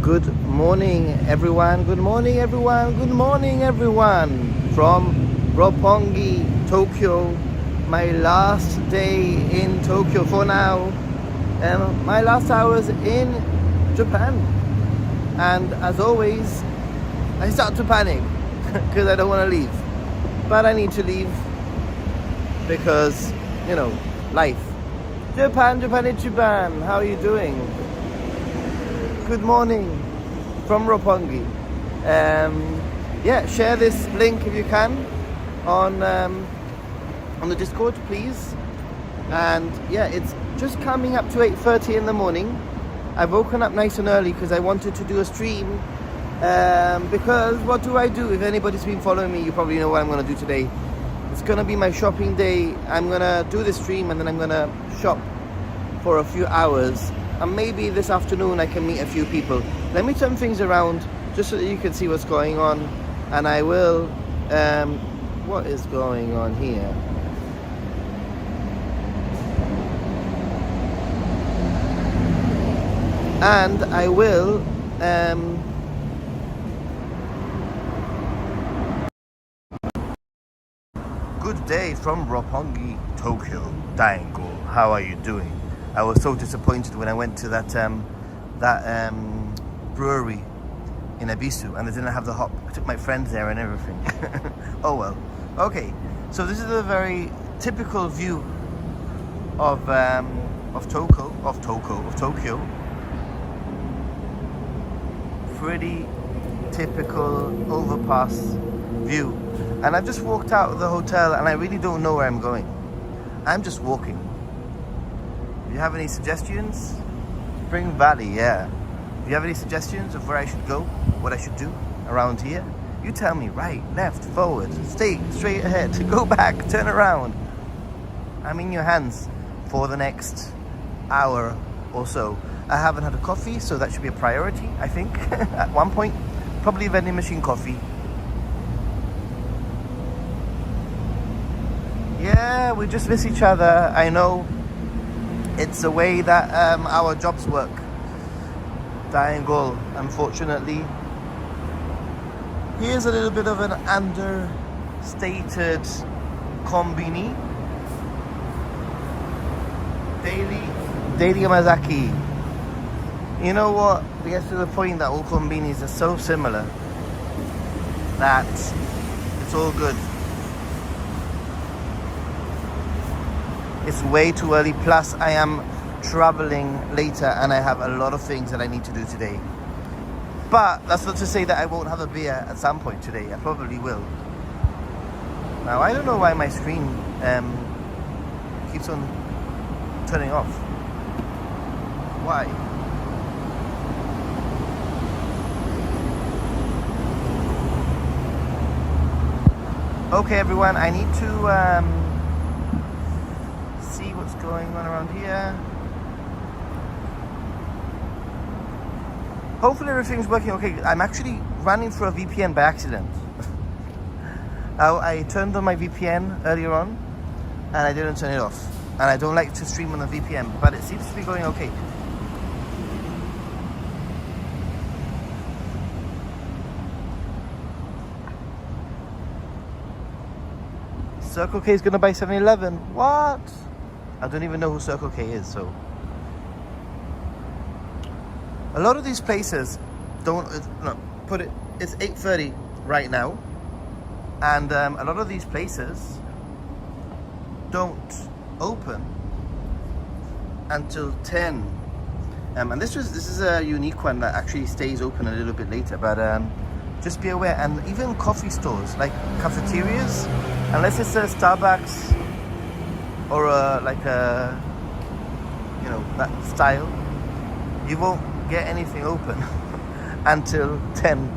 Good morning, everyone. Good morning, everyone. Good morning, everyone. From Roppongi, Tokyo. My last day in Tokyo for now. My last hours in Japan. And as always, I start to panic because I don't want to leave. But I need to leave because, life. Japan. How are you doing? Good morning from Roppongi. Share this link if you can on the Discord, please. And it's just coming up to 8:30 in the morning. I've woken up nice and early because I wanted to do a stream. Because what do? If anybody's been following me, you probably know what I'm going to do today. It's going to be my shopping day. I'm going to do the stream and then I'm going to shop for a few hours. And maybe this afternoon I can meet a few people. Let me turn things around just so that you can see what's going on. And I will... what is going on here? And I will... Good day from Roppongi, Tokyo, Daingo. How are you doing? I was so disappointed when I went to that brewery in Ebisu and they didn't have the hop. I took my friends there and everything. Oh well. Okay, so this is a very typical view of Tokyo. Pretty typical overpass view. And I've just walked out of the hotel and I really don't know where I'm going. I'm just walking. Do you have any suggestions? Spring Valley, yeah. Do you have any suggestions of where I should go? What I should do around here? You tell me. Right, left, forward, stay straight ahead, go back, turn around. I'm in your hands for the next hour or so. I haven't had a coffee, so that should be a priority, I think. At one point, probably vending machine coffee. Yeah, we just miss each other, I know. It's the way that our jobs work. Daingo, unfortunately. Here's a little bit of an understated kombini. Daily Yamazaki. You know what? It gets to the point that all kombinis are so similar that it's all good. It's way too early, plus I am traveling later and I have a lot of things that I need to do today. But that's not to say that I won't have a beer at some point today. I probably will. Now, I don't know why my screen keeps on turning off. Why? Okay, everyone, I need to... what's going on around here. Hopefully everything's working okay. I'm actually running through a VPN by accident. I turned on my VPN earlier on and I didn't turn it off. And I don't like to stream on a VPN, but it seems to be going okay. Circle K is gonna buy 7-Eleven. What? I don't even know who Circle K is, so... A lot of these places don't... It's 8:30 right now. And a lot of these places don't open until 10. And this is a unique one that actually stays open a little bit later. But just be aware. And even coffee stores, like cafeterias, unless it's a Starbucks... or that style, you won't get anything open until 10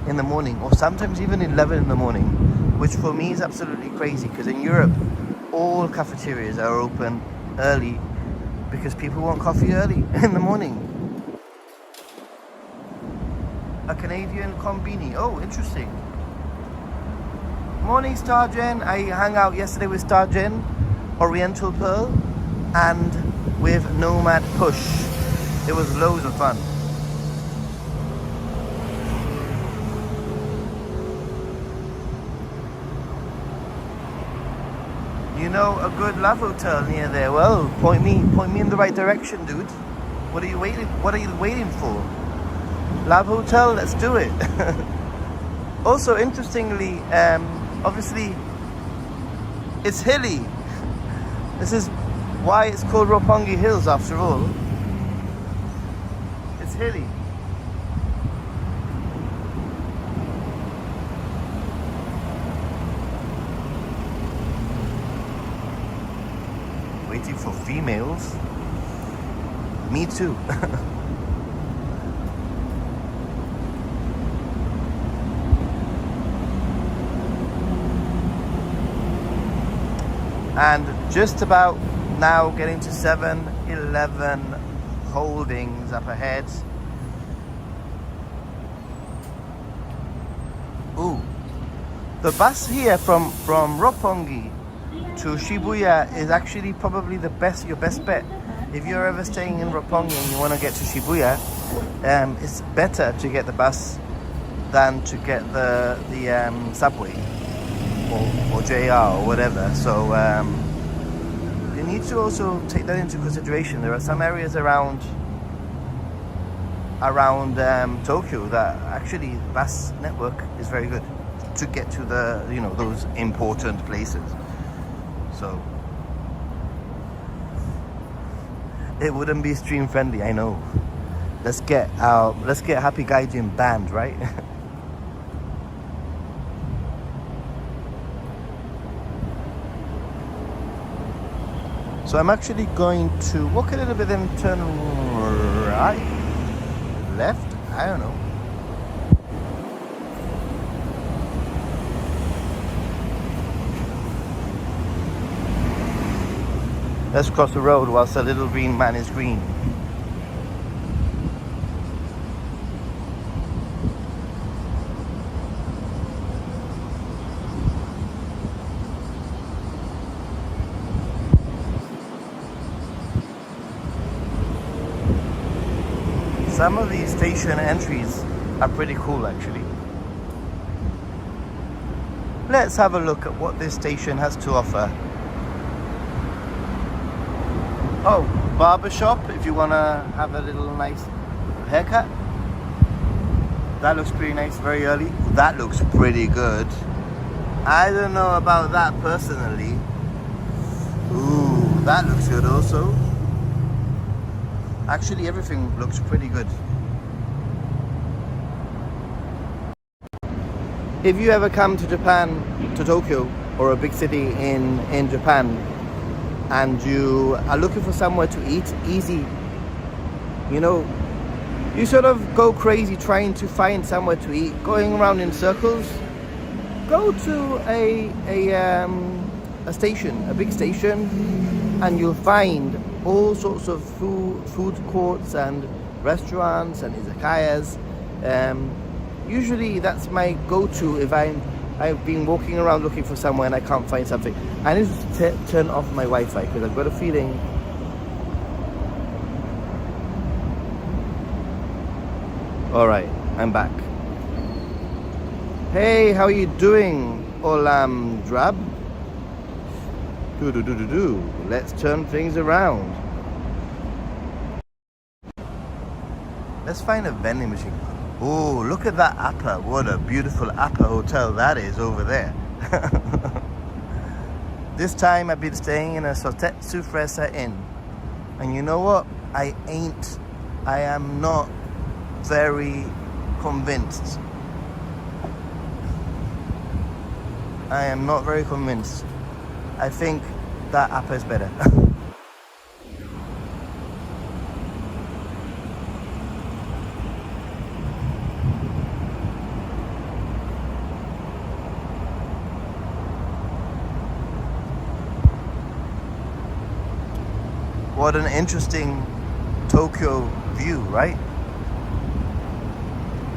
in the morning, or sometimes even 11 in the morning, which for me is absolutely crazy, because in Europe all cafeterias are open early because people want coffee early in the morning. A Canadian kombini. Oh, interesting. Morning, Stargen. I hung out yesterday with Stargen, Oriental Pearl, and with Nomad Push. It was loads of fun. You know a good love hotel near there? Well, point me in the right direction, dude. What are you waiting for? Love hotel, let's do it. Also, interestingly, obviously, it's hilly. This is why it's called Roppongi Hills after all. It's hilly. Waiting for females. Me too. And just about now getting to 7-Eleven Holdings up ahead. Ooh, the bus here from Roppongi to Shibuya is actually probably your best bet. If you're ever staying in Roppongi and you want to get to Shibuya, it's better to get the bus than to get the subway or JR or whatever. So you need to also take that into consideration. There are some areas around Tokyo that actually the bus network is very good to get to the those important places. So it wouldn't be stream friendly, I know. Let's get Happy Gaijin banned, right? So I'm actually going to walk a little bit and turn right, left, I don't know. Let's cross the road whilst the little green man is green. Some of these station entries are pretty cool actually. Let's have a look at what this station has to offer. Oh, barbershop if you want to have a little nice haircut. That looks pretty nice, very early. That looks pretty good. I don't know about that personally. Ooh, that looks good also. Actually, everything looks pretty good. If you ever come to Japan, to Tokyo, or a big city in Japan, and you are looking for somewhere to eat easy, you sort of go crazy trying to find somewhere to eat, going around in circles. Go to a station, a big station, and you'll find all sorts of food courts and restaurants and izakayas. Usually that's my go-to if I've been walking around looking for somewhere and I can't find something. I need to turn off my Wi-Fi because I've got a feeling. Alright, I'm back. Hey, how are you doing, Olam Drab? Let's turn things around. Let's find a vending machine. Oh, look at that Appa. What a beautiful Appa hotel that is over there. This time I've been staying in a Sotetsu Fresa Inn. And you know what? I am not very convinced. I am not very convinced. I think that Appa is better. What an interesting Tokyo view, right?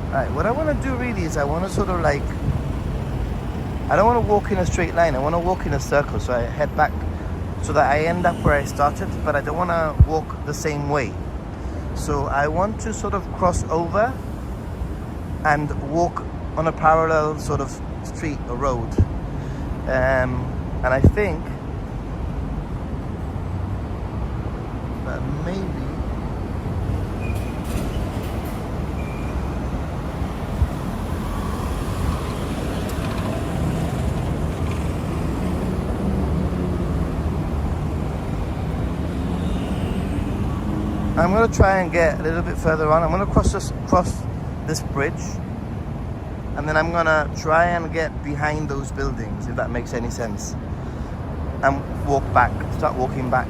Alright, what I want to do really is I want to sort of like, I don't want to walk in a straight line, I want to walk in a circle, so I head back so that I end up where I started, but I don't want to walk the same way. So I want to sort of cross over and walk on a parallel sort of street or road. And I think I'm gonna try and get a little bit further on. I'm gonna cross this bridge, and then I'm gonna try and get behind those buildings, if that makes any sense, and start walking back,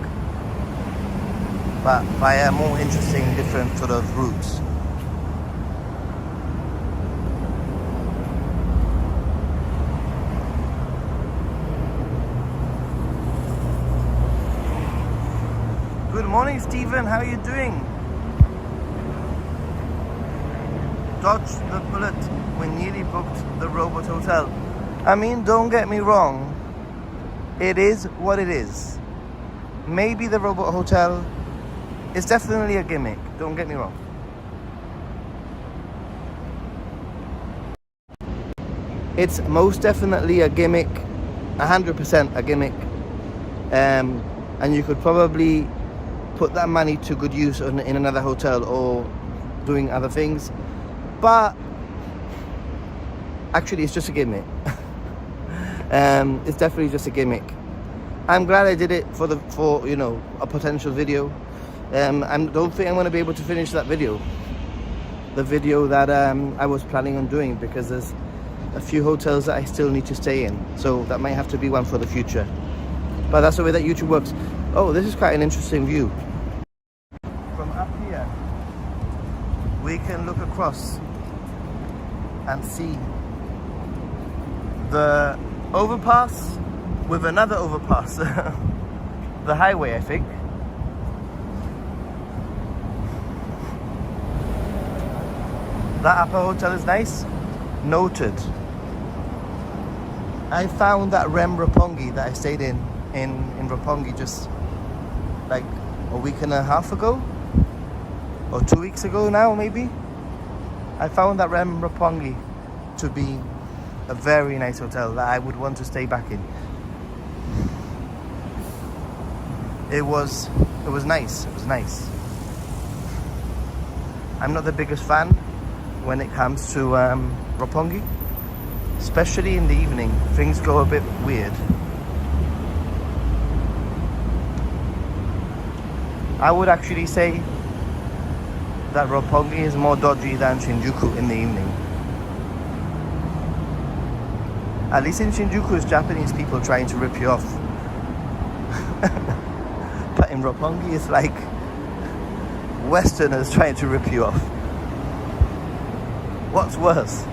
but by a more interesting, different sort of routes. Good morning, Stephen. How are you doing? Dodged the bullet. We nearly booked the Robot Hotel. I mean, don't get me wrong. It is what it is. Maybe the Robot Hotel is definitely a gimmick. Don't get me wrong. It's most definitely a gimmick. 100% a gimmick. And you could probably put that money to good use in another hotel or doing other things, but actually it's just a gimmick. It's definitely just a gimmick. I'm glad I did it for you know, a potential video. I don't think I'm going to be able to finish that video, the video that I was planning on doing, because there's a few hotels that I still need to stay in, so that might have to be one for the future. But that's the way that YouTube works. Oh, this is quite an interesting view. From up here, we can look across and see the overpass with another overpass. The highway, I think. That upper hotel is nice. Noted. I found that Roppongi that I stayed in Roppongi just like a week and a half ago, or 2 weeks ago now maybe. I found that Roppongi to be a very nice hotel that I would want to stay back in. It was nice. It was nice. I'm not the biggest fan when it comes to Roppongi, especially in the evening. Things go a bit weird. I would actually say that Roppongi is more dodgy than Shinjuku in the evening. At least in Shinjuku, it's Japanese people trying to rip you off. But in Roppongi, it's like Westerners trying to rip you off. What's worse?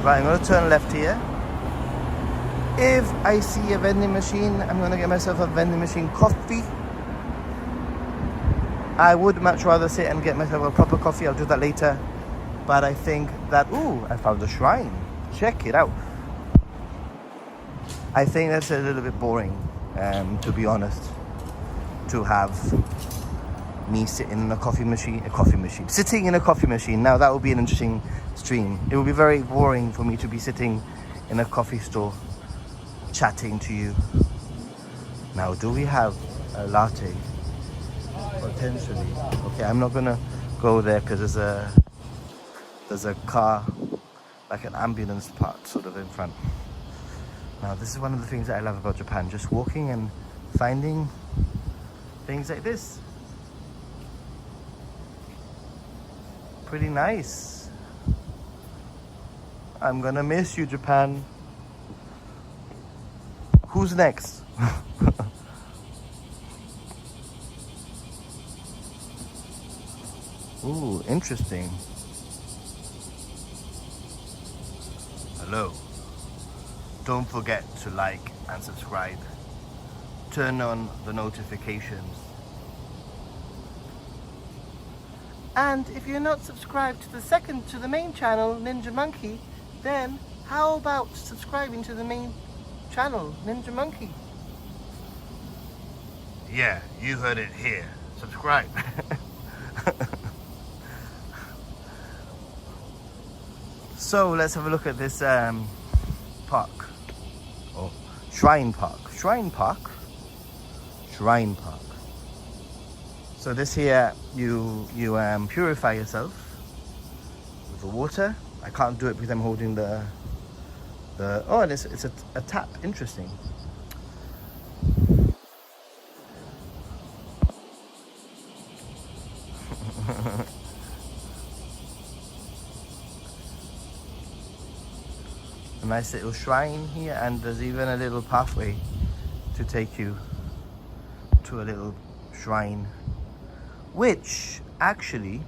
Right, I'm going to turn left here. If I see a vending machine, I'm going to get myself a vending machine coffee. I would much rather sit and get myself a proper coffee. I'll do that later. But I think that, ooh, I found a shrine. Check it out. I think that's a little bit boring, to be honest, to have me sitting in sitting in a coffee machine. Now that would be an interesting stream. It would be very boring for me to be sitting in a coffee store chatting to you. Now, do we have a latte? Potentially. Okay, I'm not gonna go there because there's a car, like an ambulance part sort of in front. Now, this is one of the things that I love about Japan, just walking and finding things like this. Pretty nice. I'm gonna miss you, Japan. Who's next? Ooh, interesting. Hello. Don't forget to like and subscribe. Turn on the notifications. And if you're not subscribed to the main channel, Ninja Monkey, then how about subscribing to the main channel, Ninja Monkey? Yeah, you heard it here. Subscribe. So let's have a look at this park. Oh, Shrine Park. Shrine Park. Shrine Park. So this here, you purify yourself with the water. I can't do it because I'm holding the oh, and it's a tap. Interesting. nice little shrine here, and there's even a little pathway to take you to a little shrine, which actually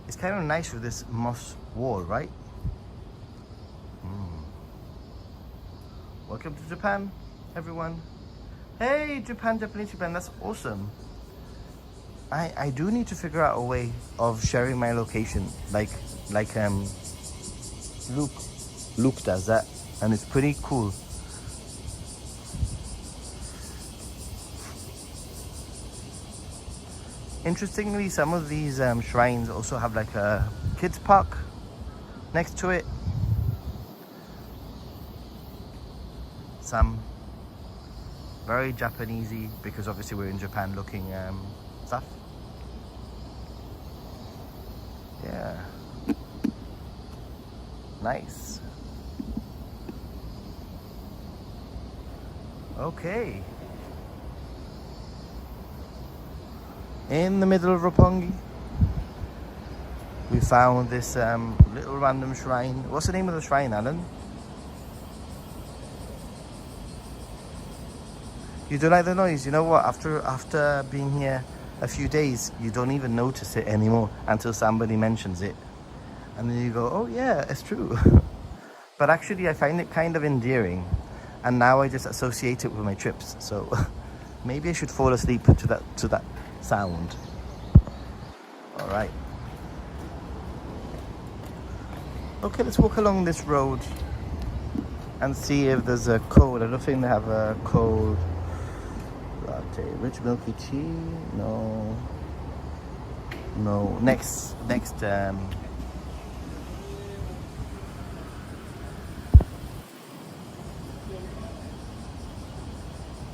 is kind of nice with this moss wall, right? Welcome to Japan, everyone. Hey, Japanese Japan, that's awesome. I do need to figure out a way of sharing my location, like Luke does that, and it's pretty cool. Interestingly, some of these shrines also have like a kids park next to it. Some very Japanesey, because obviously we're in Japan, looking stuff. Yeah, nice. Okay, in the middle of Roppongi, we found this little random shrine. What's the name of the shrine, Alan? You don't like the noise? You know what? After being here a few days, you don't even notice it anymore until somebody mentions it, and then you go, "Oh yeah, it's true." But actually, I find it kind of endearing, and now I just associate it with my trips. So maybe I should fall asleep to that sound. All right. Okay, let's walk along this road and see if there's a cold. I don't think they have a cold latte. Rich milky tea? No. Next.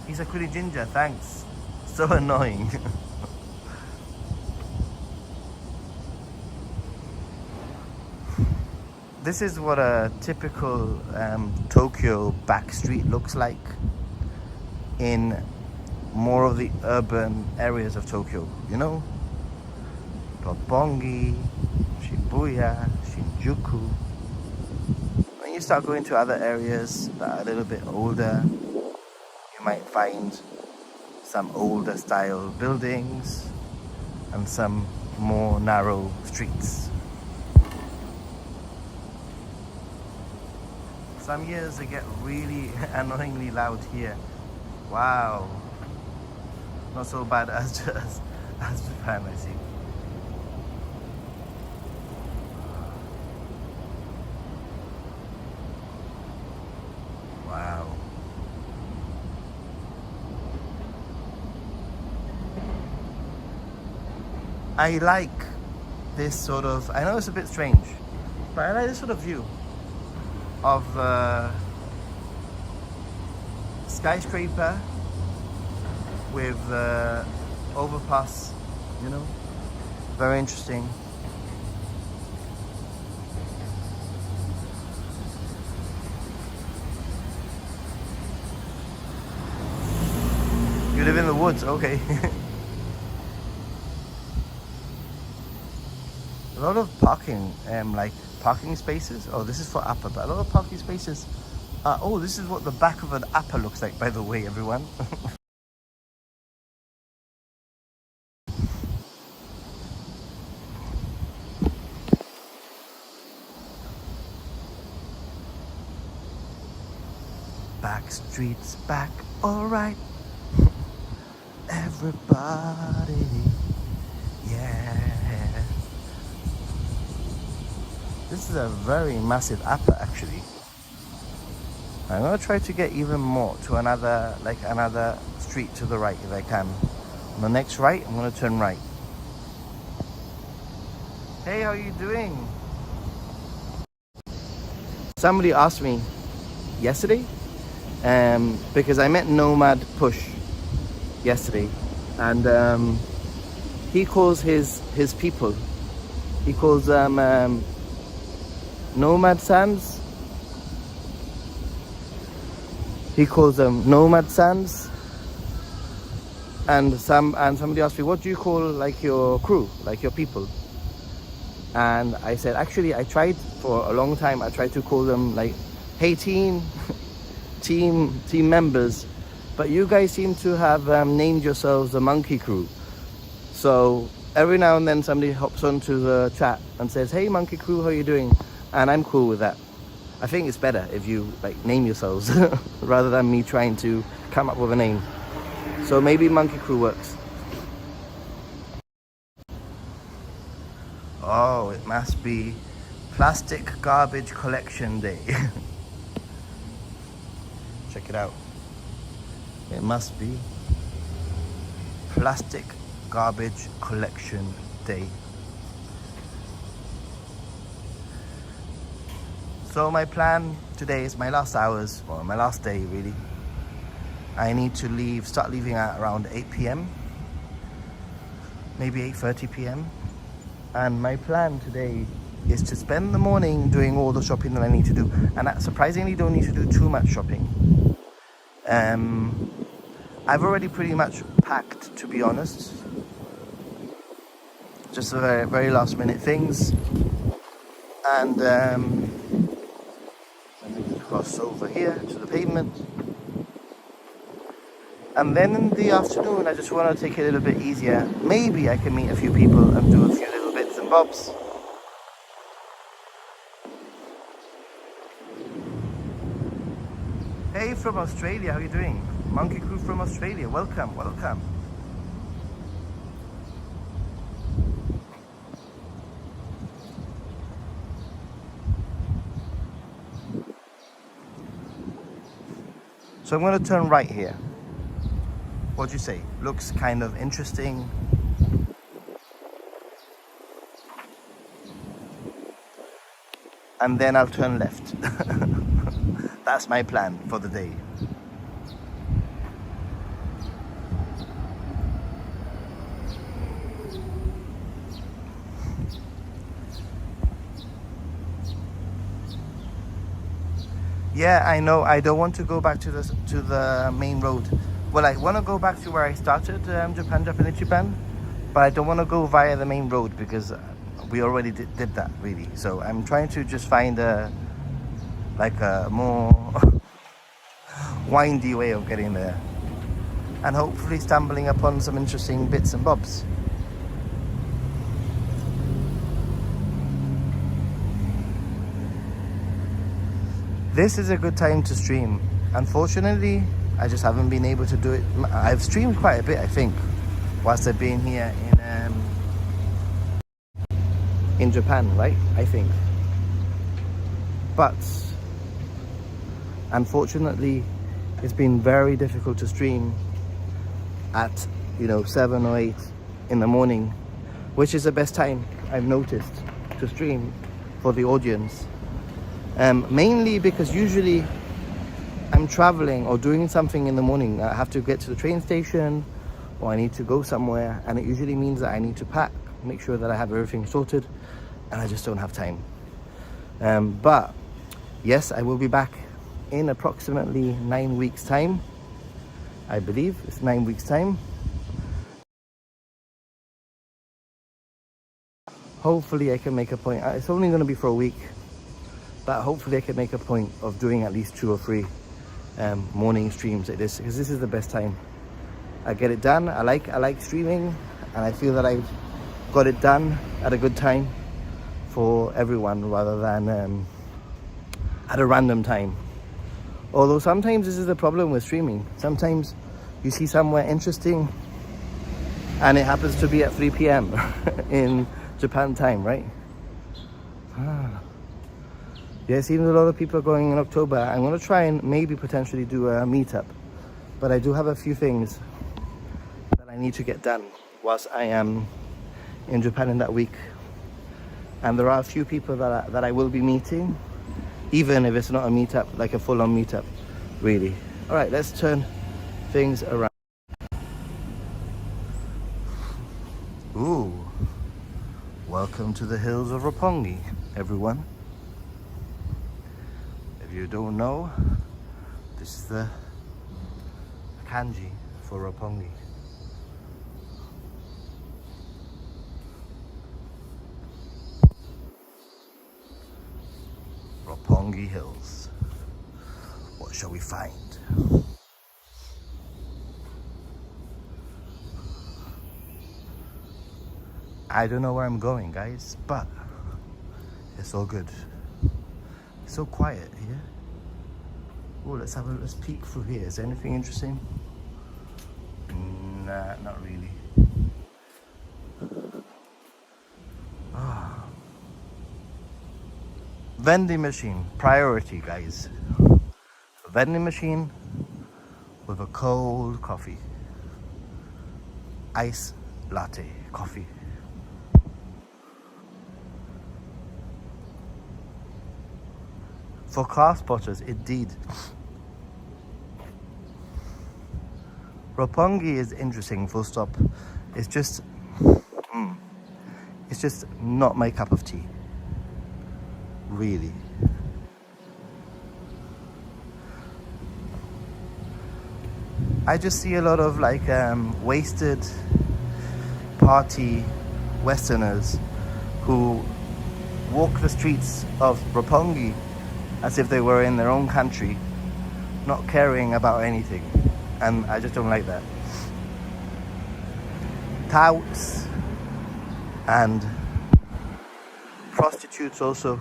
He's a Kuri Ginger, thanks. So annoying. This is what a typical Tokyo back street looks like in more of the urban areas of Tokyo, you know? Roppongi, Shibuya, Shinjuku. When you start going to other areas that are a little bit older, you might find some older style buildings and some more narrow streets. Some years they get really annoyingly loud here. Wow. Not so bad as Japan, I see. Wow. I like this sort of, I know it's a bit strange, but I like this sort of view of skyscraper with overpass, you know, very interesting. You live in the woods, okay. A lot of parking, like parking spaces. Oh, this is for Appa, but a lot of parking spaces. Oh, this is what the back of an Appa looks like, by the way, everyone. Back streets back, alright. Everybody, yeah. This is a very massive Appa, actually. I'm gonna try to get even more to another street to the right if I can. On the next right, I'm gonna turn right. Hey, how are you doing? Somebody asked me yesterday, because I met Nomad Push yesterday, and he calls his people, he calls them Nomad Sands. He calls them Nomad Sands. And somebody asked me, what do you call like your crew, like your people? And I said, actually, I tried for a long time. I tried to call them like Hey team members, but you guys seem to have named yourselves the Monkey Crew. So every now and then somebody hops onto the chat and says, hey Monkey Crew, how are you doing? And I'm cool with that. I think it's better if you like name yourselves rather than me trying to come up with a name. So maybe Monkey Crew works. Oh, it must be Plastic Garbage Collection Day. Check it out. It must be Plastic Garbage Collection Day. So my plan today is my last hours, or my last day really. I need to start leaving at around 8 p.m. Maybe 8:30 p.m. And my plan today is to spend the morning doing all the shopping that I need to do. And I surprisingly don't need to do too much shopping. I've already pretty much packed, to be honest. Just the very, very last minute things. And let me cross over here to the pavement. And then in the afternoon, I just want to take it a little bit easier. Maybe I can meet a few people and do a few little bits and bobs. Hey from Australia, how are you doing? Monkey Crew from Australia, welcome, welcome. So I'm going to turn right here. What do you say? Looks kind of interesting. And then I'll turn left. That's my plan for the day. Yeah, I know. I don't want to go back to the main road. Well, I want to go back to where I started, Japan, but I don't want to go via the main road because we already did that, really. So I'm trying to just find a more windy way of getting there, and hopefully stumbling upon some interesting bits and bobs. This is a good time to stream. Unfortunately, I just haven't been able to do it. I've streamed quite a bit, I think, whilst I've been here in Japan, right? I think. But unfortunately, it's been very difficult to stream at 7 or 8 in the morning, which is the best time I've noticed to stream for the audience. Mainly because usually I'm traveling or doing something in the morning. I have to get to the train station or I need to go somewhere, and it usually means that I need to pack, make sure that I have everything sorted, and I just don't have time. But yes, I will be back in approximately 9 weeks time. I believe it's 9 weeks time. Hopefully I can make a point. It's only going to be for a week, but hopefully I can make a point of doing at least 2 or 3 morning streams like this, because this is the best time. I get it done. I like streaming, and I feel that I've got it done at a good time for everyone rather than at a random time. Although sometimes this is the problem with streaming. Sometimes you see somewhere interesting and it happens to be at 3 p.m. in Japan time, right? Yeah, it seems a lot of people are going in October. I'm going to try and maybe potentially do a meetup, but I do have a few things that I need to get done whilst I am in Japan in that week. And there are a few people that I will be meeting, even if it's not a meetup, like a full-on meetup, really. All right, let's turn things around. Ooh, welcome to the hills of Roppongi, everyone. If you don't know, this is the kanji for Roppongi. Roppongi Hills. shall we find? I don't know where I'm going, guys, but it's all good. It's so quiet here. Oh, let's peek through here. Is there anything interesting? Nah, not really. Vending machine, priority, guys. Vending machine with a cold coffee. Ice latte coffee. For car spotters, indeed. Roppongi is interesting, full stop. It's just not my cup of tea. Really. I just see a lot of like wasted party Westerners who walk the streets of Roppongi as if they were in their own country, not caring about anything. And I just don't like that. Touts and prostitutes also.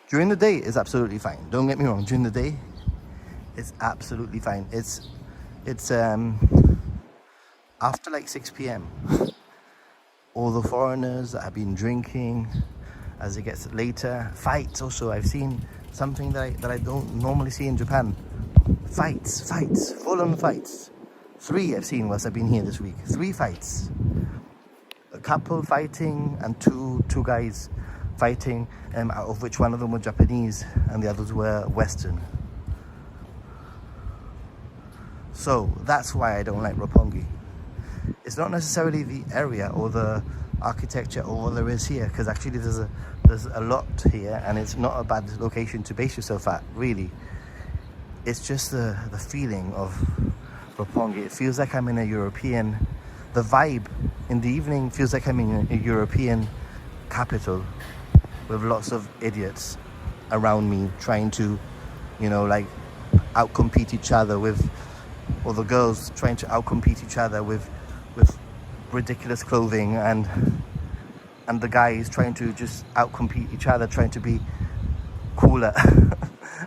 During the day is absolutely fine. Don't get me wrong. During the day, it's absolutely fine. It's after like 6 p.m. all the foreigners that have been drinking, as it gets later, fights also. I've seen something that I don't normally see in Japan. Fights, full-on fights. 3 I've seen whilst I've been here this week. 3 fights. A couple fighting and two guys fighting, out of which one of them were Japanese and the others were Western. So that's why I don't like Roppongi. It's not necessarily the area or the architecture or what there is here, because actually there's a lot here and it's not a bad location to base yourself at, really. It's just the feeling of Roppongi. It feels like I'm in a European, the vibe in the evening feels like I'm in a European capital with lots of idiots around me trying to, like outcompete each other with, or the girls trying to outcompete each other with ridiculous clothing, and the guys trying to just outcompete each other, trying to be cooler.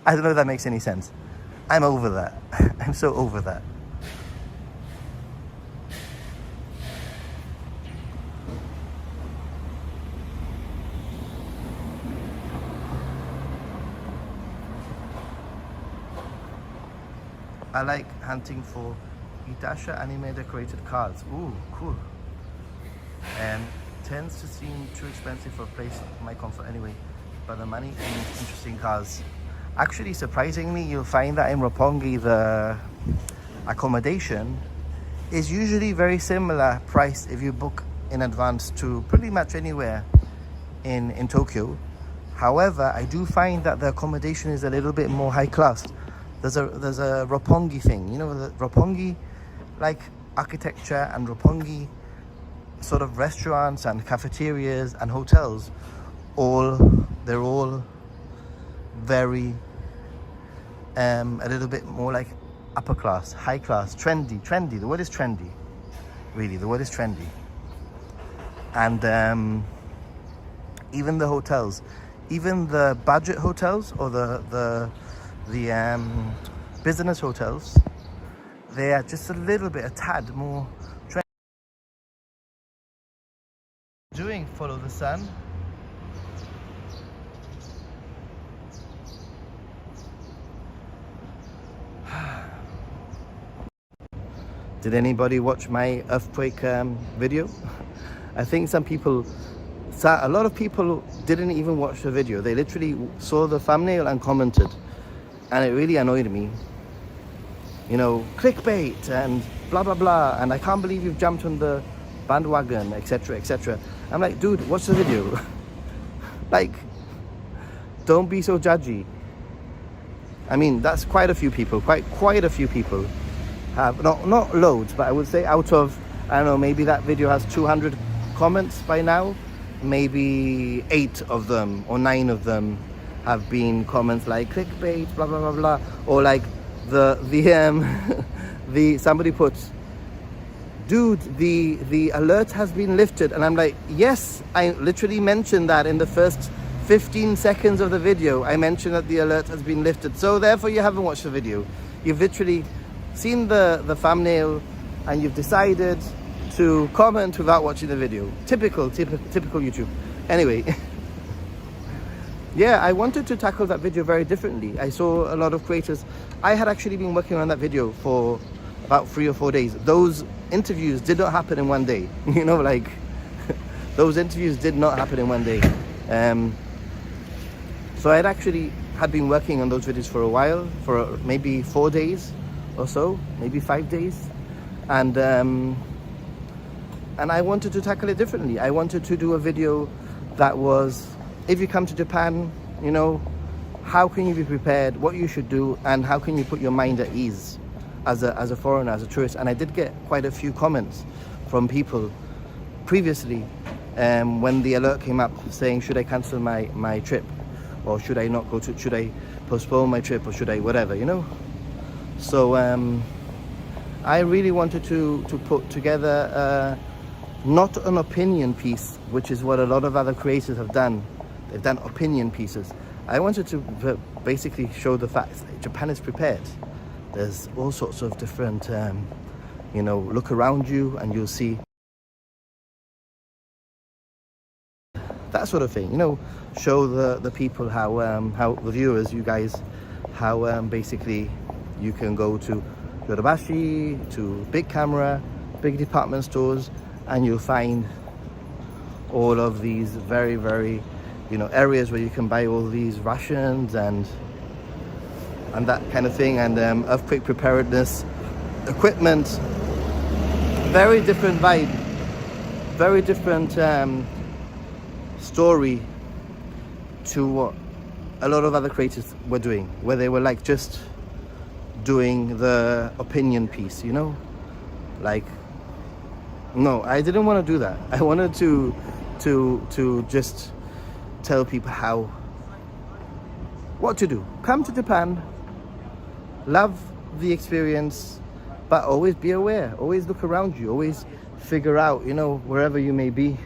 I don't know if that makes any sense. I'm over that. I'm so over that. I like hunting for Itasha anime decorated cards. Ooh, cool. And tends to seem too expensive for a place of my comfort anyway, but the money means interesting cars. Actually, surprisingly, you'll find that in Roppongi the accommodation is usually very similar price if you book in advance to pretty much anywhere in Tokyo. However, I do find that the accommodation is a little bit more high class. There's a Roppongi thing, the Roppongi like architecture and Roppongi sort of restaurants and cafeterias and hotels. They're all very a little bit more like upper class, high class, trendy. The word is trendy, really. The word is trendy. And even the hotels, even the budget hotels or the business hotels, they are just a tad more trendy. Doing follow the sun. Did anybody watch my earthquake video? I think a lot of people didn't even watch the video. They literally saw the thumbnail and commented, and it really annoyed me. Clickbait and blah blah blah, and I can't believe you've jumped on the bandwagon, etc, etc. I'm like, dude, watch the video. Like, don't be so judgy. I mean, that's quite a few people have, not loads, but I would say out of, I don't know, maybe that video has 200 comments by now, maybe 8 of them or 9 of them have been comments like clickbait, blah blah blah blah, or like the the somebody puts, dude, the alert has been lifted, and I'm like, yes, I literally mentioned that in the first 15 seconds of the video. I mentioned that the alert has been lifted, so therefore you haven't watched the video. You've literally seen the thumbnail and you've decided to comment without watching the video. Typical YouTube. Anyway, yeah, I wanted to tackle that video very differently. I saw a lot of creators. I had actually been working on that video for about 3 or 4 days. Those interviews did not happen in one day. You know, like those interviews did not happen in one day. So I'd actually had been working on those videos for a while, for maybe 4 days or so, maybe 5 days, and I wanted to tackle it differently. I wanted to do a video that was, if you come to Japan, you know, how can you be prepared, what you should do, and how can you put your mind at ease as a foreigner, as a tourist. And I did get quite a few comments from people previously when the alert came up saying, should I cancel my trip, or should I not go to, should I postpone my trip, or should I whatever, you know. So I really wanted to put together not an opinion piece, which is what a lot of other creators have done. They've done opinion pieces. I wanted to basically show the facts that Japan is prepared. There's all sorts of different, you know, look around you and you'll see that sort of thing, you know, show the people how the viewers, you guys, how basically you can go to Yodobashi, to big camera, big department stores, and you'll find all of these very, very, you know, areas where you can buy all these rations and that kind of thing, and earthquake preparedness equipment. Very different vibe, very different story to what a lot of other creators were doing, where they were like just doing the opinion piece, you know, like, no, I didn't want to do that. I wanted to just tell people what to do. Come to Japan, love the experience, but always be aware, always look around you, always figure out, you know, wherever you may be,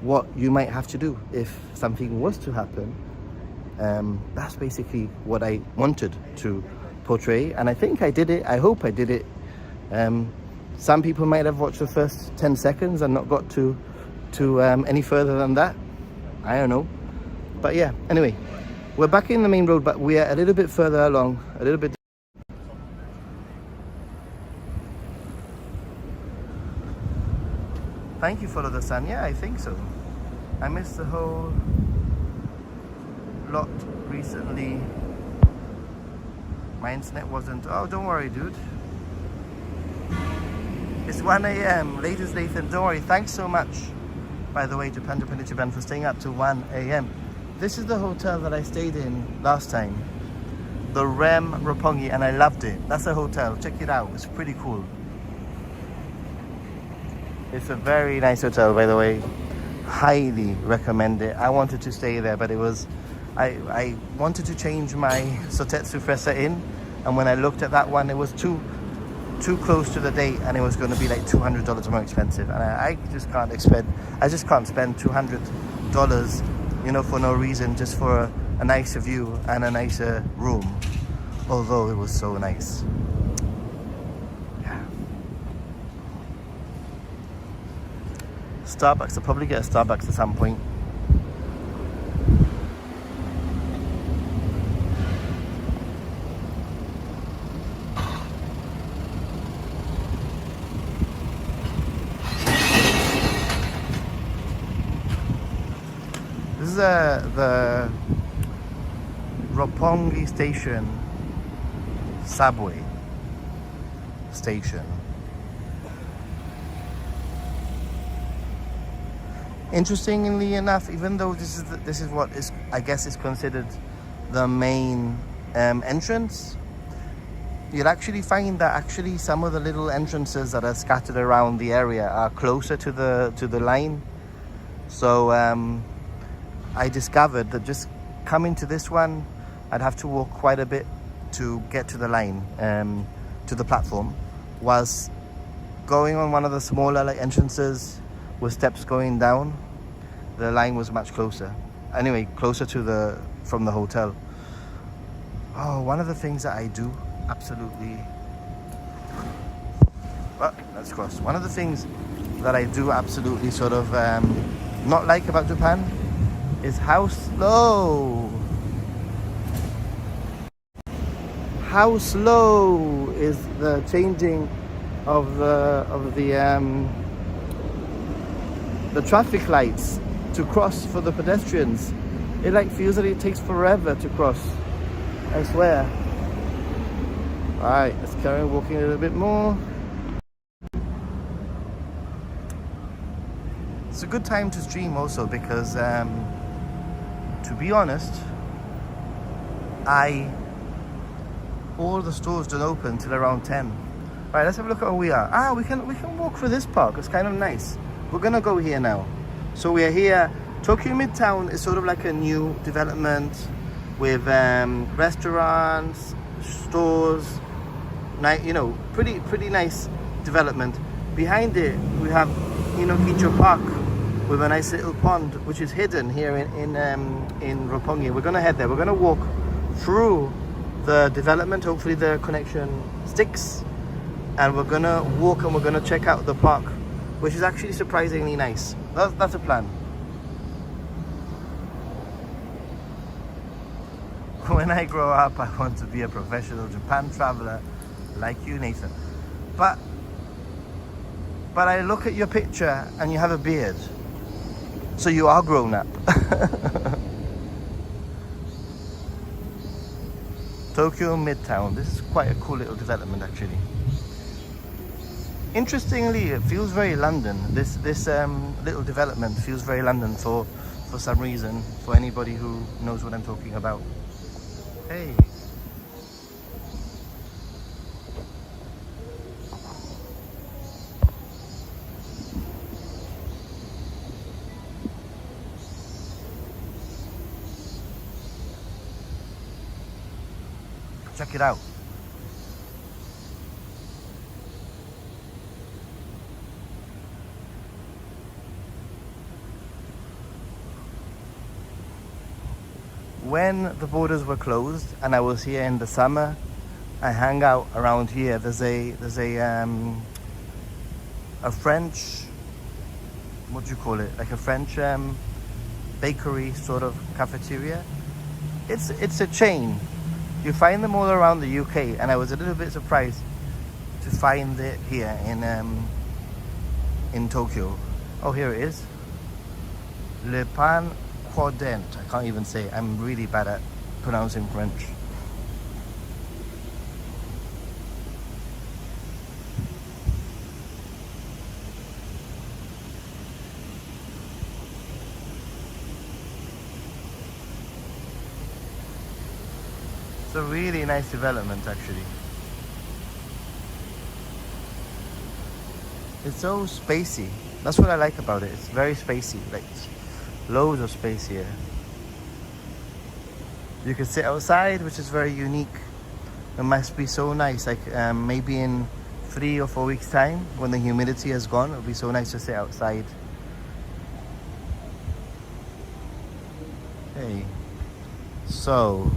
what you might have to do if something was to happen. That's basically what I wanted to portray, and I think I did it. I hope I did it. Some people might have watched the first 10 seconds and not got to any further than that. I don't know. But yeah, anyway, we're back in the main road, but we're a little bit further along, a little bit. Thank you, Follow the Sun. Yeah, I think so. I missed the whole lot recently. My internet wasn't. Oh, don't worry, dude. It's 1 a.m. Latest Nathan, don't worry. Thanks so much, by the way, Japan, for staying up to 1 a.m. This is the hotel that I stayed in last time, the Roppongi, and I loved it. That's a hotel. Check it out. It's pretty cool. It's a very nice hotel, by the way. Highly recommend it. I wanted to stay there, but it was, I wanted to change my Sotetsu Fresa Inn, and when I looked at that one, it was too close to the date, and it was going to be like $200 more expensive, and I just can't spend $200, you know, for no reason, just for a nicer view and a nicer room, although it was so nice. Yeah. Starbucks, I'll probably get a Starbucks at some point. This is the Roppongi Station subway station. Interestingly enough, even though this is what is, I guess, is considered the main entrance, you'll actually find that actually some of the little entrances that are scattered around the area are closer to the line. So I discovered that just coming to this one, I'd have to walk quite a bit to get to the line, to the platform, whilst going on one of the smaller like entrances with steps going down, the line was much closer. Anyway, closer to from the hotel. Oh, one of the things that I do absolutely, let's cross. One of the things that I do absolutely sort of not like about Japan is how slow is the changing of the traffic lights to cross for the pedestrians. It like feels that it takes forever to cross, I swear. Alright, let's carry on walking a little bit more. It's a good time to stream also because to be honest, all the stores don't open till around 10. Right, let's have a look at where we are. We can walk through this park. It's kind of nice. We're gonna go here now. So we are here. Tokyo Midtown is sort of like a new development with restaurants, stores, pretty nice development. Behind it, we have Hinokicho Park with a nice little pond, which is hidden here in Roppongi. We're gonna head there. We're gonna walk through the development. Hopefully the connection sticks, and we're gonna walk and we're gonna check out the park, which is actually surprisingly nice. That's a plan. When I grow up, I want to be a professional Japan traveler like you, Nathan. But I look at your picture and you have a beard, so you are grown up. Tokyo Midtown. This is quite a cool little development, actually. Interestingly, it feels very London. This little development feels very London for some reason. For anybody who knows what I'm talking about. Hey. Check it out. When the borders were closed and I was here in the summer, I hang out around here. There's a French, what do you call it? Like a French bakery sort of cafeteria. It's a chain. You find them all around the UK, and I was a little bit surprised to find it here in Tokyo. Oh, here it is. Le Pain Quadent. I can't even say. I'm really bad at pronouncing French. It's a really nice development, actually. It's so spacey. That's what I like about it. It's very spacey. Like, loads of space here. You can sit outside, which is very unique. It must be so nice. Like maybe in 3 or 4 weeks' time, when the humidity has gone, it'll be so nice to sit outside. Hey. So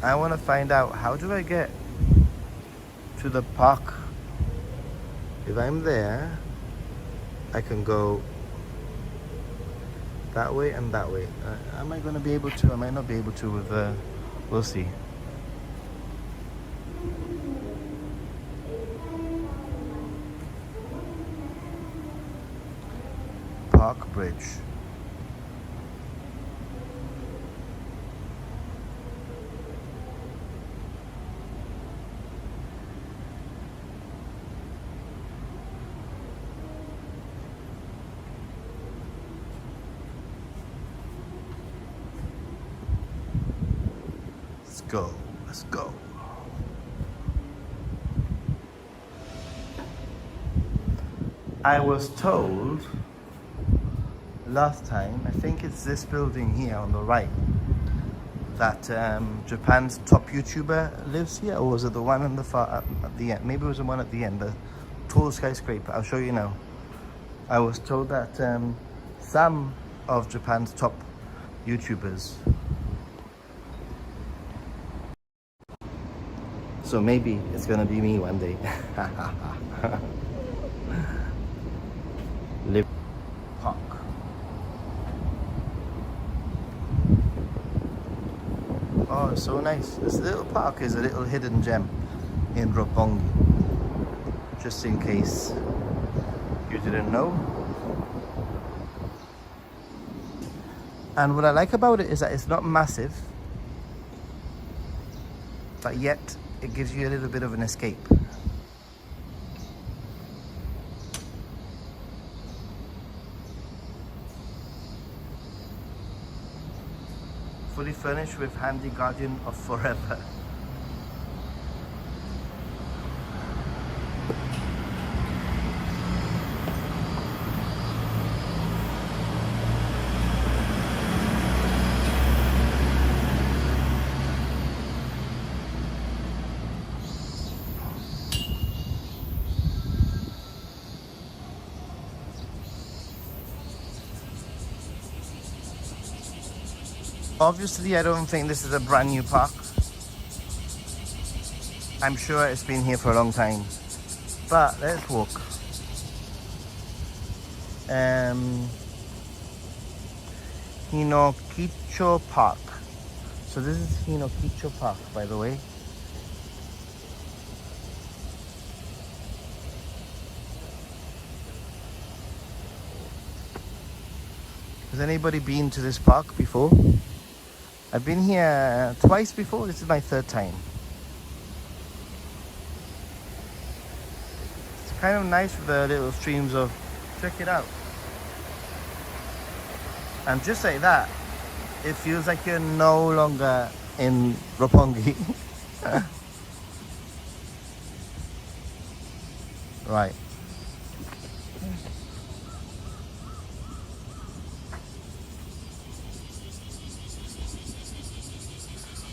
I want to find out, how do I get to the park? If I'm there, I can go that way and that way. Am I going to be able to? I might not be able to with we'll see. Park Bridge. Let's go. I was told last time, I think it's this building here on the right, that Japan's top YouTuber lives here, or was it the one on the far at the end? Maybe it was the one at the end, the tall skyscraper. I'll show you now. I was told that some of Japan's top YouTubers. So maybe it's gonna be me one day. Live Park. Oh, it's so nice. This little park is a little hidden gem in Roppongi. Just in case you didn't know. And what I like about it is that it's not massive, but yet it gives you a little bit of an escape. Fully furnished with handy guardian of forever. Obviously, I don't think this is a brand new park. I'm sure it's been here for a long time. But let's walk. Hinokicho Park. So this is Hinokicho Park, by the way. Has anybody been to this park before? I've been here twice before. This is my third time. It's kind of nice with the little streams of, check it out. And just like that, it feels like you're no longer in Roppongi. Right.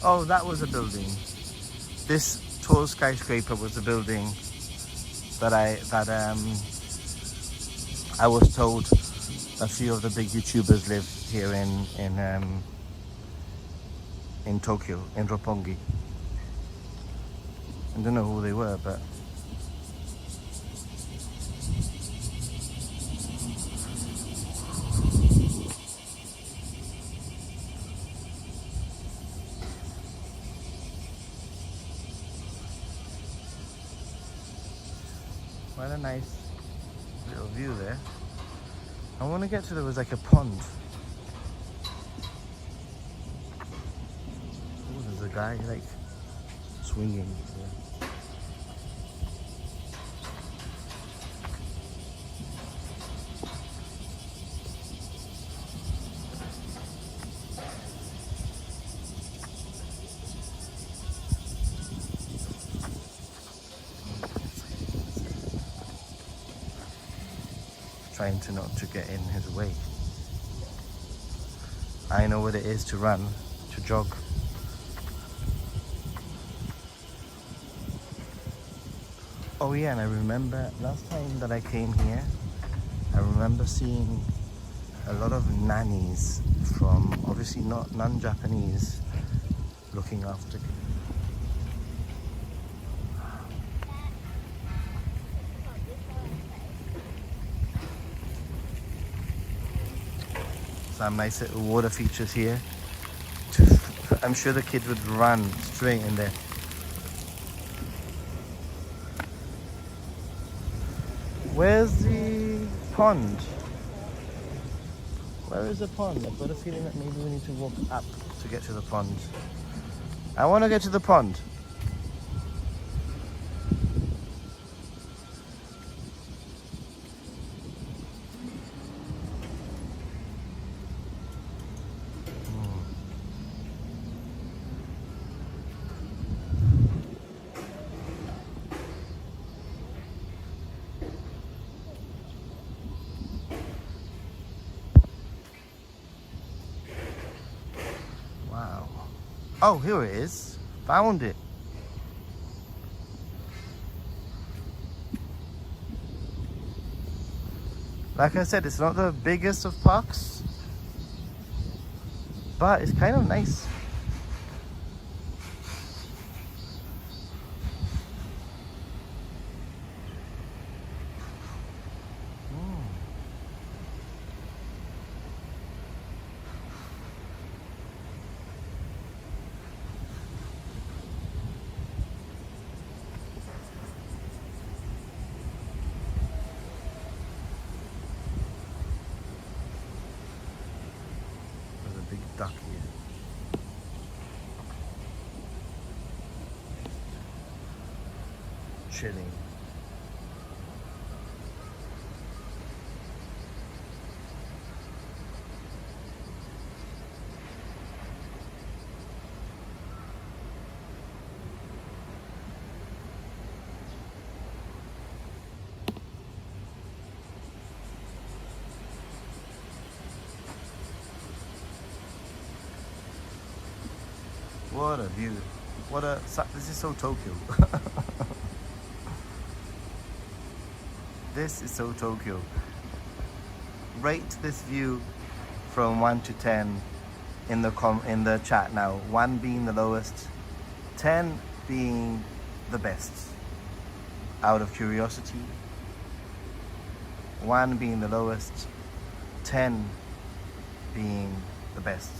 Oh, that was a building. This tall skyscraper was the building that I was told a few of the big YouTubers live here in Tokyo, in Roppongi. I don't know who they were, but quite a nice little view there. I want to get to, there was like a pond. Oh, there's a guy like swinging. Yeah. Trying to not to get in his way. I know what it is to run, to jog. Oh yeah, and I remember last time that I came here, I remember seeing a lot of nannies from, obviously not non-Japanese, looking after kids. Some nice little water features here. I'm sure the kids would run straight in there. Where's the pond? Where is the pond? I've got a feeling that maybe we need to walk up to get to the pond. I want to get to the pond. Oh, here it is. Found it. Like I said, it's not the biggest of parks, but it's kind of nice. There's a big duck here. Chilling. What a view. This is so Tokyo. This is so Tokyo. Rate this view from 1 to 10 in the chat now. 1 being the lowest, 10 being the best. Out of curiosity. 1 being the lowest, 10 being the best.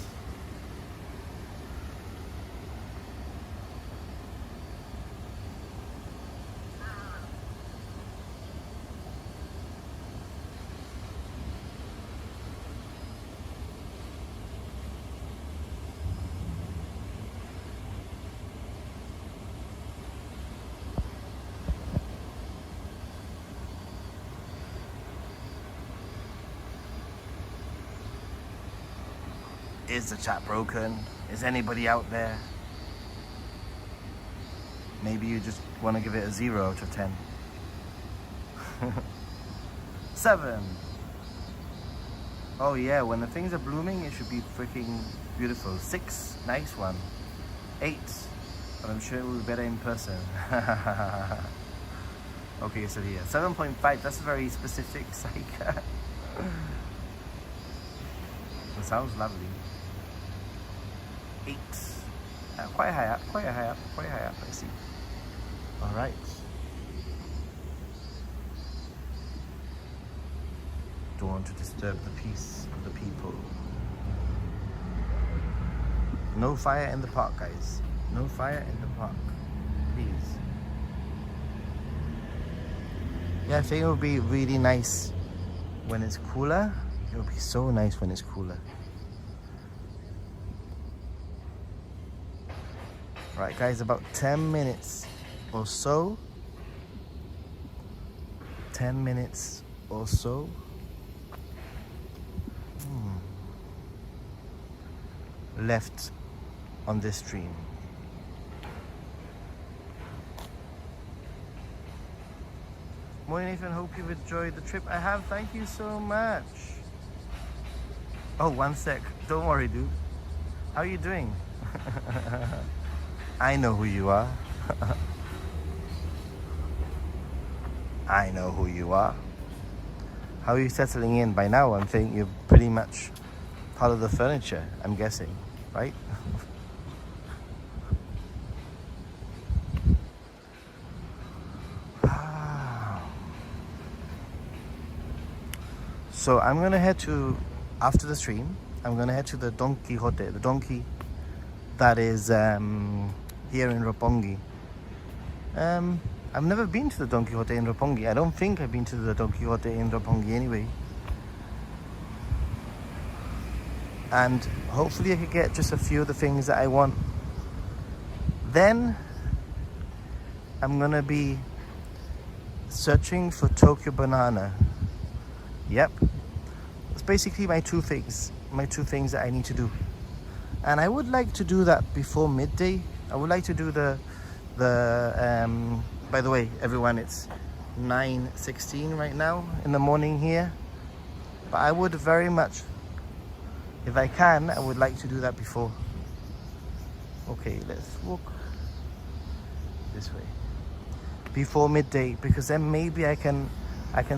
Is the chat broken? Is anybody out there? Maybe you just want to give it a 0 out of 10. 7. Oh yeah, when the things are blooming, it should be freaking beautiful. 6, nice one. 8, but I'm sure it will be better in person. Okay, so yeah, 7.5, that's very specific, Saika. It sounds lovely. 8. Quite high up, I see. Alright. Don't want to disturb the peace of the people. No fire in the park, guys. No fire in the park. Please. Yeah, I think it would be really nice when it's cooler. It would be so nice when it's cooler. Right guys, about 10 minutes or so. 10 minutes or so. Left on this stream. Morning Nathan, hope you've enjoyed the trip. I have, thank you so much. Oh, 1 sec, don't worry dude. How are you doing? I know who you are. I know who you are. How are you settling in by now? I'm thinking you're pretty much part of the furniture, I'm guessing, right? So I'm gonna head to, after the stream, I'm gonna head to the Don Quixote, the donkey that is here in Roppongi. I've never been to the Don Quixote in Roppongi. I don't think I've been to the Don Quixote in Roppongi anyway. And hopefully I could get just a few of the things that I want. Then I'm gonna be searching for Tokyo banana. Yep, that's basically my two things that I need to do. And I would like to do that before midday. I would like to do the by the way, everyone, it's 9:16 right now in the morning here. But I would very much, if I can, I would like to do that before. Okay, let's walk this way before midday, because then maybe I can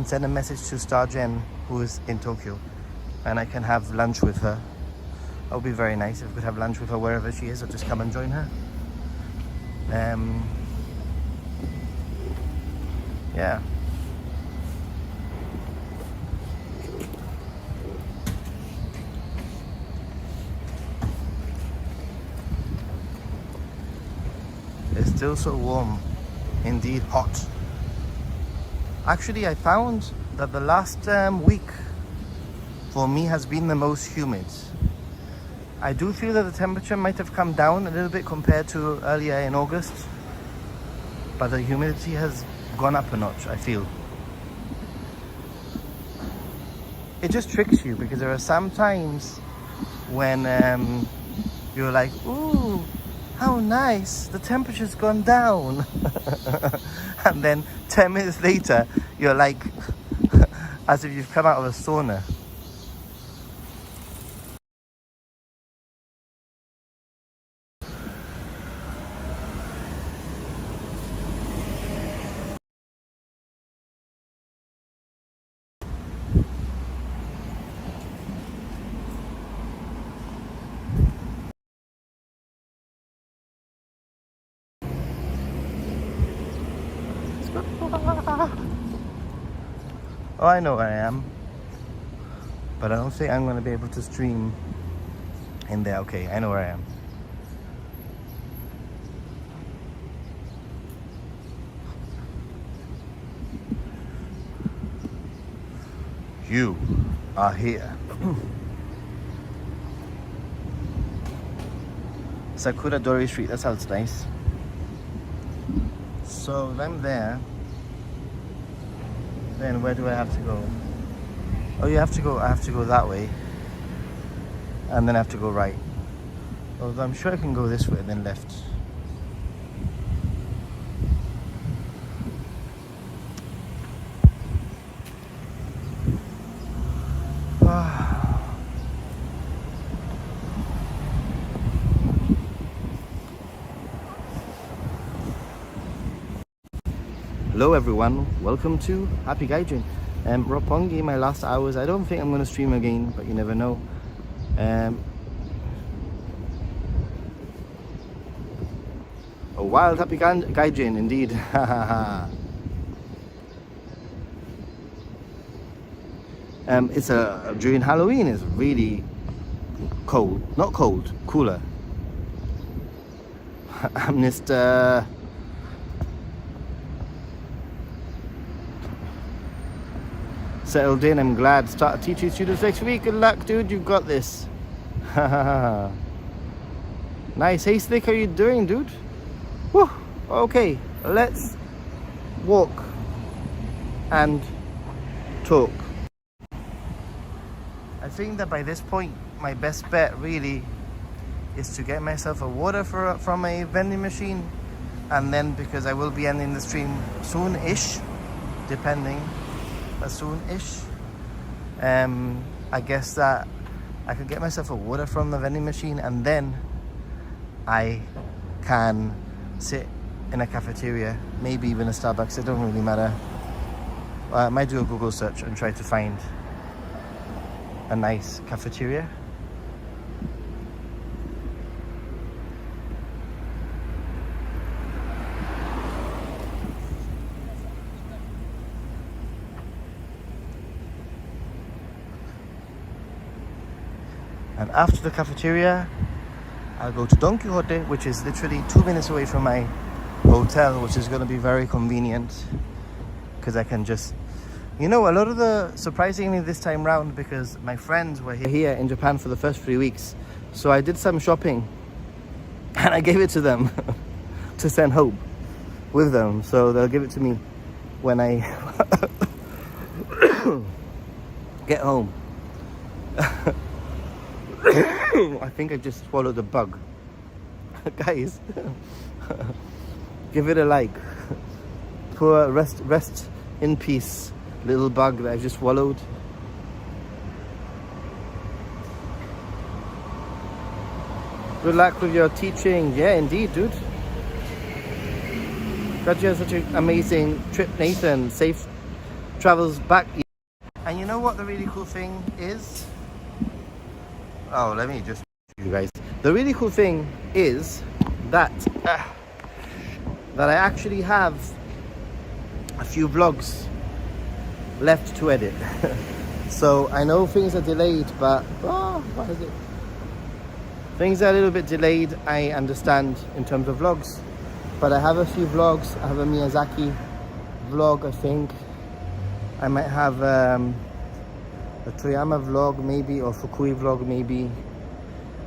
send a message to Star Jen, who is in Tokyo, and I can have lunch with her. That would be very nice if we could have lunch with her wherever she is, or just come and join her. Yeah. It's still so warm, indeed hot. Actually, I found that the last week for me has been the most humid. I do feel that the temperature might have come down a little bit compared to earlier in August, but the humidity has gone up a notch, I feel. It just tricks you, because there are some times when you're like, ooh, how nice, the temperature's gone down. And then 10 minutes later, you're like, as if you've come out of a sauna. Oh, I know where I am, but I don't think I'm going to be able to stream in there. Okay, I know where I am. You are here. Sakura Dori Street, that sounds nice. So if I'm there, then where do I have to go? Oh, I have to go that way, and then I have to go right. Although I'm sure I can go this way and then left. Hello everyone, welcome to Happy Gaijin. Roppongi, my last hours. I don't think I'm going to stream again, but you never know. A wild Happy Gaijin, indeed. It's during Halloween. It's really cold, not cold, cooler. I'm just settled in. I'm glad. Start teaching students next week. Good luck, dude. You've got this. Nice. Hey, Slick, how you doing, dude? Whew. Okay, let's walk and talk. I think that by this point, my best bet really is to get myself a water from a vending machine, and then, because I will be ending the stream soon-ish, depending. Soon-ish, I guess that I could get myself a water from the vending machine, and then I can sit in a cafeteria, maybe even a Starbucks. It don't really matter. I might do a Google search and try to find a nice cafeteria. And after the cafeteria, I'll go to Don Quixote, which is literally 2 minutes away from my hotel, which is going to be very convenient, because I can just, a lot of surprisingly this time round, because my friends were here in Japan for the first 3 weeks, so I did some shopping and I gave it to them to send home with them, so they'll give it to me when I get home. I think I just swallowed a bug. Guys, give it a like. Poor rest in peace, little bug that I just swallowed. Good luck with your teaching. Yeah, indeed, dude. Glad you had such an amazing trip, Nathan. Safe travels back. And you know what the really cool thing is? Oh, let me just show you guys. The really cool thing is that I actually have a few vlogs left to edit. So I know things are delayed, but what is it? Things are a little bit delayed, I understand, in terms of vlogs. But I have a few vlogs. I have a Miyazaki vlog, I think. I might have a Toyama vlog maybe, or Fukui vlog maybe.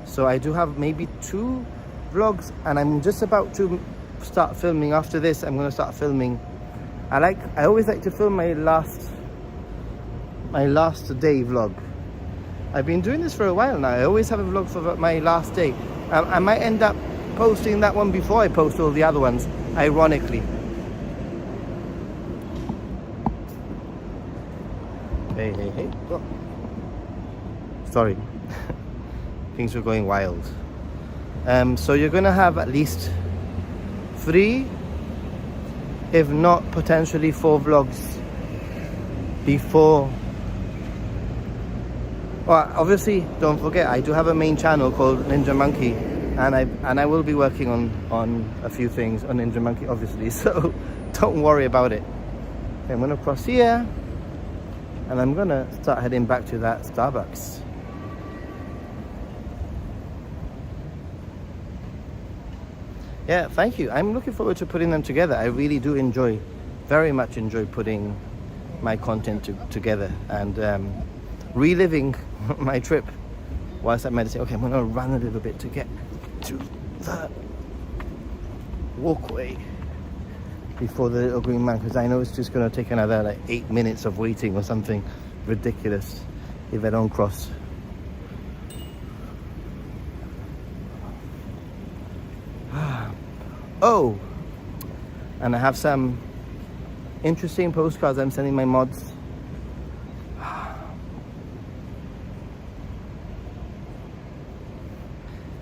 So I do have maybe 2 vlogs, and I'm just about to start filming. After this, I'm going to start filming. I always like to film my last day vlog. I've been doing this for a while now. I always have a vlog for my last day. I might end up posting that one before I post all the other ones, ironically. Hey. Oh. Sorry. Things were going wild. So you're gonna have at least 3, if not potentially 4 vlogs before. Well, obviously, don't forget, I do have a main channel called Ninja Monkey, and I will be working on a few things on Ninja Monkey, obviously. So don't worry about it. Okay, I'm gonna cross here, and I'm gonna start heading back to that Starbucks. Yeah, thank you. I'm looking forward to putting them together. I really do very much enjoy putting my content together and reliving my trip whilst I'm meditating. Okay, I'm gonna run a little bit to get to the walkway before the little green man, because I know it's just gonna take another like 8 minutes of waiting or something ridiculous if I don't cross. Oh, and I have some interesting postcards I'm sending my mods.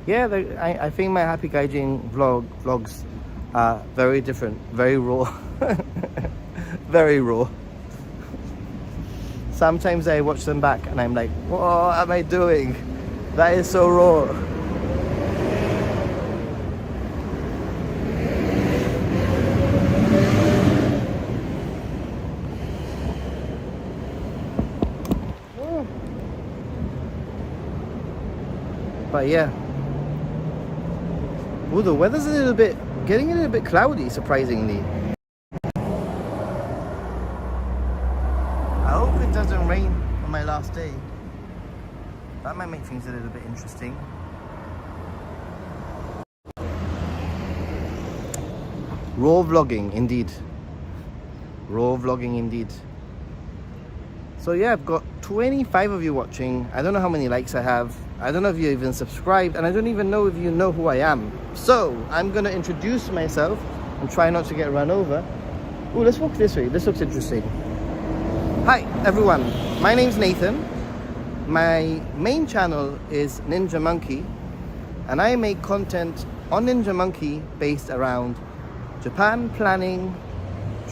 Yeah, I think my Happy Gaijin vlogs are very different, very raw. Very raw. Sometimes I watch them back and I'm like, what am I doing? That is so raw. But yeah. Oh, the weather's getting a little bit cloudy, surprisingly. I hope it doesn't rain on my last day. That might make things a little bit interesting. Raw vlogging, indeed. Raw vlogging, indeed. So yeah, I've got 25 of you watching. I don't know how many likes I have. I don't know if you even subscribed, and I don't even know if you know who I am. So I'm gonna introduce myself and try not to get run over. Oh, let's walk this way. This looks interesting. Hi everyone, my name's Nathan. My main channel is Ninja Monkey, and I make content on Ninja Monkey based around Japan planning,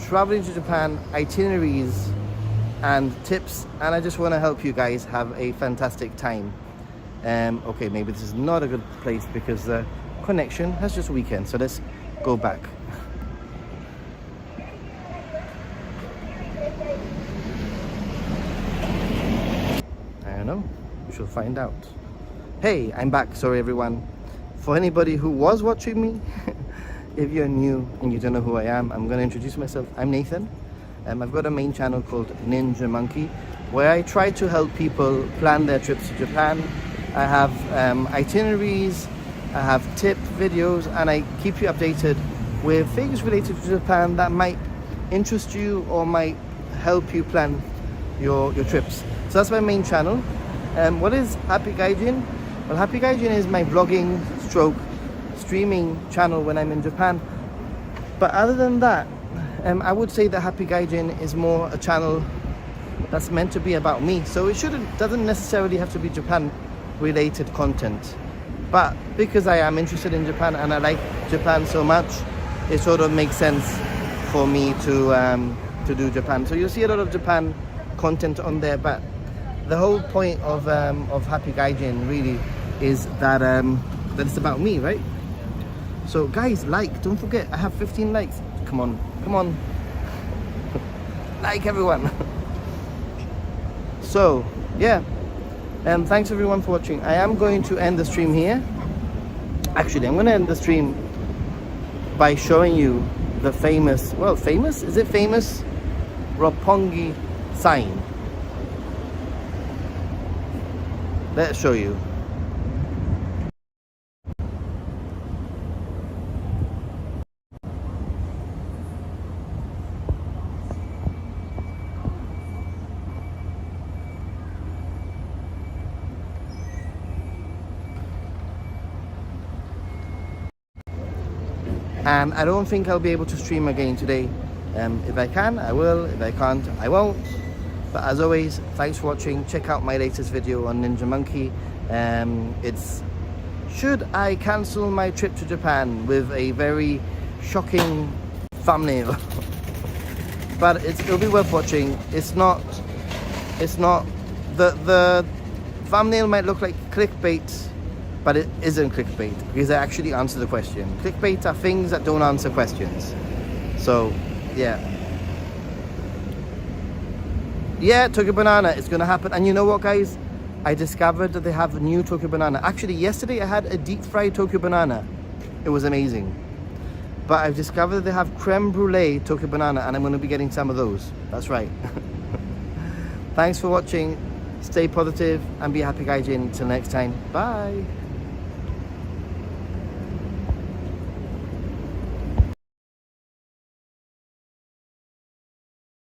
traveling to Japan, itineraries and tips, and I just want to help you guys have a fantastic time. Okay, maybe this is not a good place because the connection has just weakened, so let's go back. I don't know, we shall find out. Hey, I'm back. Sorry everyone, for anybody who was watching me. If you're new and you don't know who I am, I'm going to introduce myself. I'm Nathan. I've got a main channel called Ninja Monkey, where I try to help people plan their trips to Japan. I have itineraries, I have tip videos, and I keep you updated with things related to Japan that might interest you or might help you plan your trips. So that's my main channel. What is Happy Gaijin? Well, Happy Gaijin is my vlogging stroke streaming channel when I'm in Japan. But other than that, I would say that Happy Gaijin is more a channel that's meant to be about me. So it doesn't necessarily have to be Japan related content. But because I am interested in Japan and I like Japan so much, it sort of makes sense for me to do Japan. So you'll see a lot of Japan content on there, but the whole point of Happy Gaijin really is that that it's about me, right? So guys, like, don't forget, I have 15 likes. Come on. Like everyone. So yeah, thanks everyone for watching. I am going to end the stream here. Actually, I'm going to end the stream by showing you the famous, is it famous? Roppongi sign. Let's show you. And I don't think I'll be able to stream again today. If I can, I will. If I can't, I won't. But as always, thanks for watching. Check out my latest video on Ninja Monkey. It's should I cancel my trip to Japan, with a very shocking thumbnail. But it'll be worth watching. It's not the thumbnail might look like clickbait, but it isn't clickbait because I actually answer the question. Clickbait are things that don't answer questions. So yeah, Tokyo Banana is gonna happen. And you know what, guys, I discovered that they have a new Tokyo Banana. Actually, yesterday I had a deep fried Tokyo Banana. It was amazing. But I've discovered that they have creme brulee Tokyo Banana, and I'm gonna be getting some of those. That's right. Thanks for watching. Stay positive and be a happy gaijin. Till next time. Bye.